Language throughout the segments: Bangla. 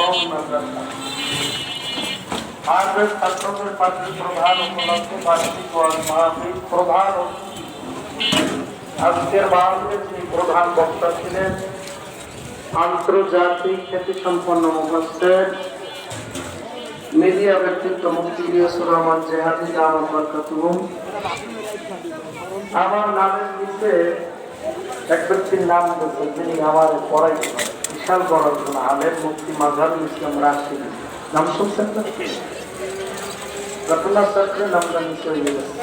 মাদ্রাসা আজকের ছাত্রদের পার্টির প্রধান উপলক্ষে বার্ষিক মাহফিল প্রধান আজকের মাহফিলের যিনি প্রধান বক্তা ছিলেন আন্তর্জাতিক খ্যাতিসম্পন্ন মুফাসসির মিডিয়া ব্যক্তিত্ব মুফতি ইলিয়াসুর রহমান জিহাদি দামাত বরকাতুহুম। আমার নামের নিচে এক ব্যক্তির নাম বলছে যিনি আমার পড়াইতে পারে, বিশাল বড় একজন আলেম, মুফতি মাযহারুল ইসলাম রাশিদী। নাম শুনছেন না? রতুল্লাহ সাহেবের নামটা নিচে হয়ে গেছে।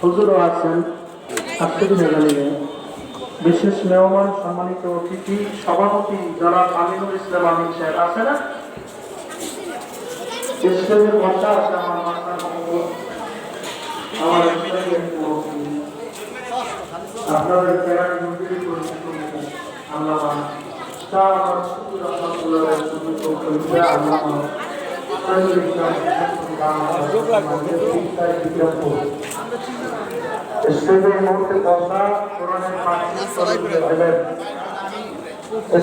হুজুরও আছেন, আজকের মেঘালয়ে বিশেষ মেহমান, সম্মানিত অতিথি, সভাপতি যারা আমিনুল ইসলাম আমিন সাহেব আছে না, ইসলামের ভাষা আছে আমার মাথার মধ্যে, আমার আপনাদের কেরানি মন্দিরে পরিচিত আল্লাহ আমার শুকুর আলহামদুলিল্লাহ স্টেজের মধ্যে বসা কোরআনের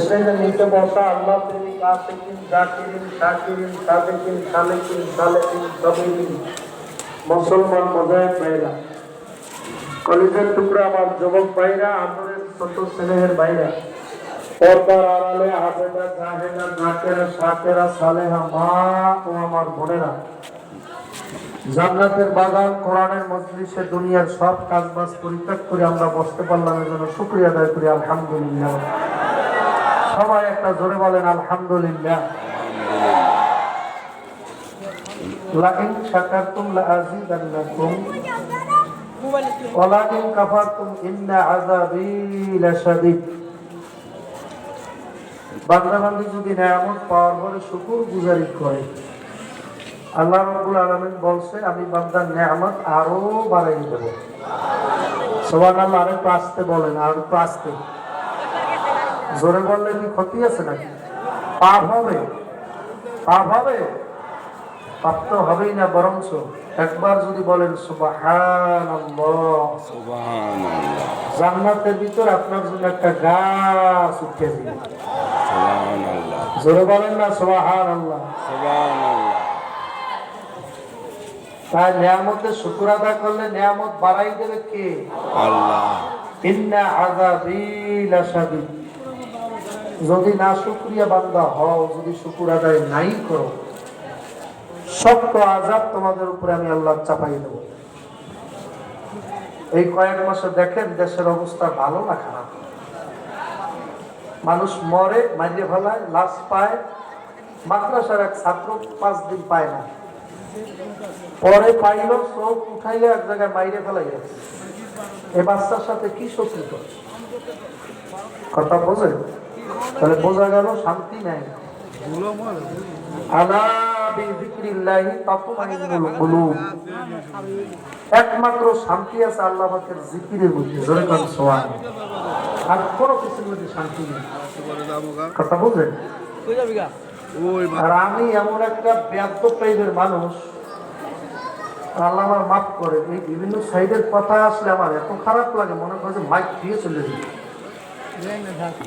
স্টেজের নিচে বসা আল্লাহ প্রেমিক আশিকিন জাকিরিন শাকিরিন সাদিকিন সালেকিন সালেকিন সাবিরিন মুসলমান মুজাহিদ ভাইরা, কলিজার টুকরা আমার যুবক ভাইরা, আদরের ছোট স্নেহের ভাইরা, পর্দার আড়ালে হাফেজা জাহেদা জাকেরা শাকেরা সালেহা মা ও আমার বোনেরা, জান্নাতের বাগান কোরআনের মজলিসে দুনিয়ার সব কাজবাজ পরিত্যাগ করে আমরা বসতে পারলাম, এর জন্য শুকরিয়া আদায় করি আলহামদুলিল্লাহ। সবাই একটা জোরে বলেন আলহামদুলিল্লাহ। লাইন শাকারতুম লাযিদান্নাকুম ওয়া লাইন কাফারতুম ইন্না আযাবি লাশাদীদ। বান্দা-বান্দী যদি নেয়ামত পাওয়ার পরে শুকর গুজারি করে, আল্লাহ রাব্বুল আলামিন বলছে আমি বান্দার নেয়ামত আরো বাড়াই দেব। সুবহানাল্লাহ। আরে আস্তে বলেন, আর আস্তে, জোরে বললে কি ক্ষতি আছে নাকি? পাপ হবে? পাপ হবে? পাপ তো হবেই না, বরঞ্চ একবার যদি বলেন সুবহানাল্লাহ, সুবহানাল্লাহ, জান্নাতের ভিতর আপনার জন্য একটা গাছ উঠে যাবে। সুবহানাল্লাহ। জোরে বলেন না সুবহানাল্লাহ, সুবহানাল্লাহ। তাই নিয়ামতের শুকর আদায় করলে নিয়ামত বাড়াই দেবে কে? আল্লাহ। ইন্না আযাবি লাশাদীদ। যদি না শুকরিয়া বান্দা হও, যদি শুকর আদায় নাই করো, শক্ত আযাব তোমাদের উপরে আমি আল্লাহ চাপাই দেব। এই কয়েক মাসে দেখেন দেশের অবস্থা ভালো না খারাপ? মানুষ মরে, মারিয়ে ফেলায়, লাশ পায়। মাদ্রাসার এক ছাত্র 5 দিন পায় না, পরে পাইল, চোখ উঠাইলে এক জায়গায় মাইরে ফেলাই গেছে। এই বাচ্চার সাথে কি শত্রুতা? কথা বোঝে? তাহলে বোঝা গেল শান্তি নাই। আলা বিযিকরিল্লাহি তাতমাইন্নুল কুলুব। একমাত্র শান্তি আছে আল্লাহ পাকের জিকিরের মধ্যে। জোরে কোন সুবহানাল্লাহ। আর কোনো কিছুর মধ্যে শান্তি নেই। কথা বোঝেন? আর আমি এমন একটা ব্যর্থ টাইপের মানুষ, আল্লাহ আমার মাফ করে, এই বিভিন্ন সাইডের কথা আসলে আমার এত খারাপ লাগে, মনে করে যে মাইক দিয়ে চলে যাবে।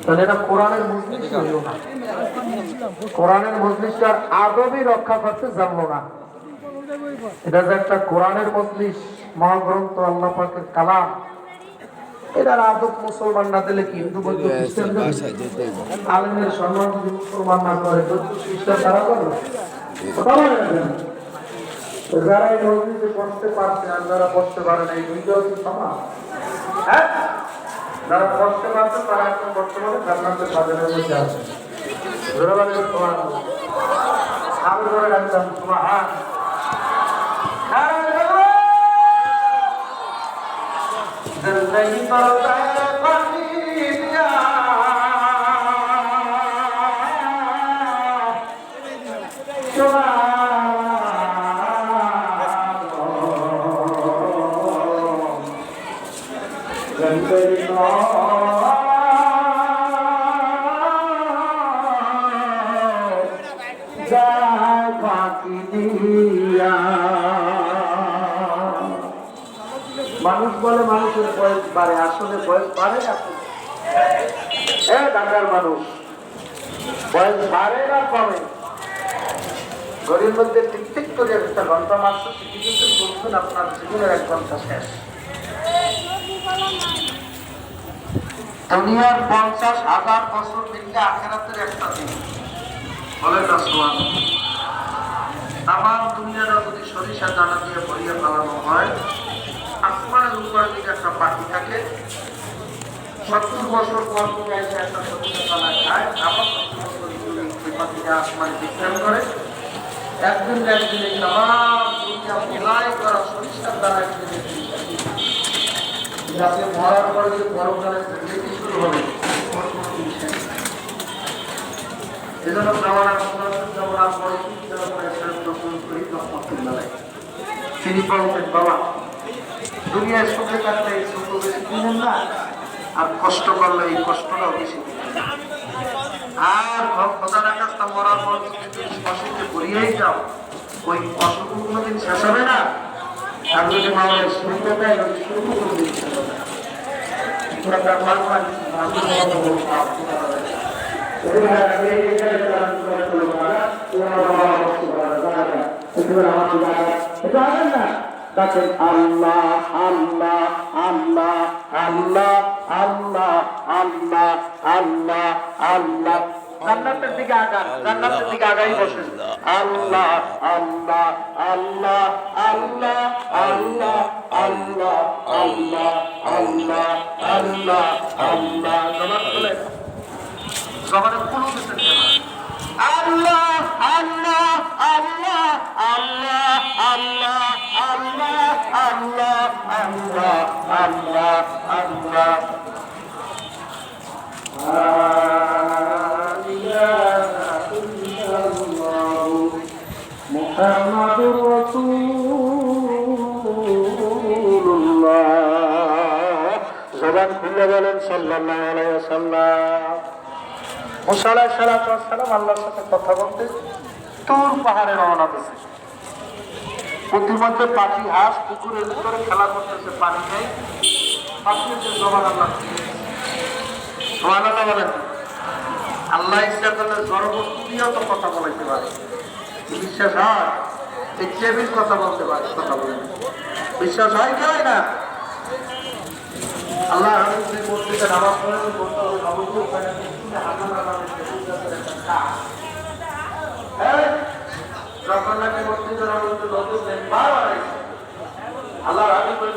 তাহলে এটা কোরআনের মজলিস হইল না। কোরআনের মজলিসটার আদবই রক্ষা করতে জানলো না। এটা যে একটা কোরআনের মজলিস, মহাগ্রন্থ আল্লাহ পাকের কালাম, এটার আদব মুসলমান না দিলে কি হিন্দু বৌদ্ধ খ্রিস্টান আলেমের সম্মান যদি মুসলমান না করে, বৌদ্ধ খ্রিস্টান তারা করবে? যারা এই মসজিদে বসতে পারছে আর যারা বসতে পারে না, এই দুইটাও কি সমান? হ্যাঁ, যারা বসতে পারছে তারা এখন বর্তমানে জান্নাতের বাজারের মধ্যে আছে। আমি ধরে রাখতাম মানুষ বলে মানুষের বয়স বাড়ে, আসলে বয়স বাড়ে না। ঢাকার মানুষ বয়স বাড়ে না কমে, ঘড়ির মধ্যে টিক টিক করে একটা ঘন্টা মাত্র কিন্তু বলছেন আপনার জীবনের 1 ঘন্টা শেষ। দুনিয়ার 50,000 বছর মিললে আখেরাতের একটা দিন বলে না সুবহানাল্লাহ। আমার দুনিয়াটা যদি সরিষা দানা দিয়ে ভরিয়ে ফেলানো হয়, আসমানের উপর দিকে একটা পাখি থাকে, 70 বছর পর তুমি এসে একটা সরিষা দানা খায়, আবার 70 বছর ওই পাখিটা আসমানে বিজ্ঞান করে, একদিন একদিন এই তামাম দুনিয়া মোলাই করা সরিষার দানা যাতে মরার পরে যে পরকালে জিন্দগি শুরু হবে এজন্য তিনি বলতেন, বাবা দুনিয়ায় সুখে কাটলে এই সুখ বেশি দিনের না, আর কষ্ট করলে এই কষ্টটাও বেশি দিনের না। আর খোদার কাছটা মরার পর যদি অসুখে পড়িয়েই যাও, ওই অসুখ কোনোদিন শেষ হবে না। আর যদি মাওলার শুরুতে দেয় শুরু করবে আল্লাহ আল্লাহ আল্লাহ আল্লাহ আল্লাহ আল্লাহ আল্লাহ আল্লাহ জান্নাতের দিকে আগান, জান্নাতের দিকে আগাই বসেন। আল্লাহ আল্লাহ আল্লাহ আল্লাহ আল্লাহ আল্লাহ আল্লাহ আল্লাহ আল্লাহ আল্লাহ জবান খুলে জবানে খুলে দিচ্ছেন আল্লাহ আল্লাহ আল্লাহ আল্লাহ আল্লাহ আল্লাহ আল্লাহ আল্লাহ আল্লাহ আল্লাহ মুহাম্মাদুর রাসূলুল্লাহ। জবান খুলে বলেন সাল্লাল্লাহু আলাইহি ওয়াসাল্লাম। মুসা আলাইহিস সালাম আল্লাহর সাথে কথা বলতে তুর পাহাড়ে রওনা দিয়েছে। প্রতিমধ্যে পাখি হাঁস পুকুরের ভিতরে খেলা করতেছে, পানি নেই, পাখির জবান আল্লাহ সুবহানাল্লাহ বলেন। আল্লাহ ইচ্ছা করলে জড়বস্তু দিয়েও তো কথা বলাইতে পারে, বিশ্বাস হয়? এই টেবিল কথা বলতে পারে, কথা বলেন, বিশ্বাস হয় কি হয় না? আল্লাহ মসজিদে নামাজ পড়ে যখন নাকি মসজিদে নতুন মেম্বার বানাইছে, আল্লাহ রাজি করে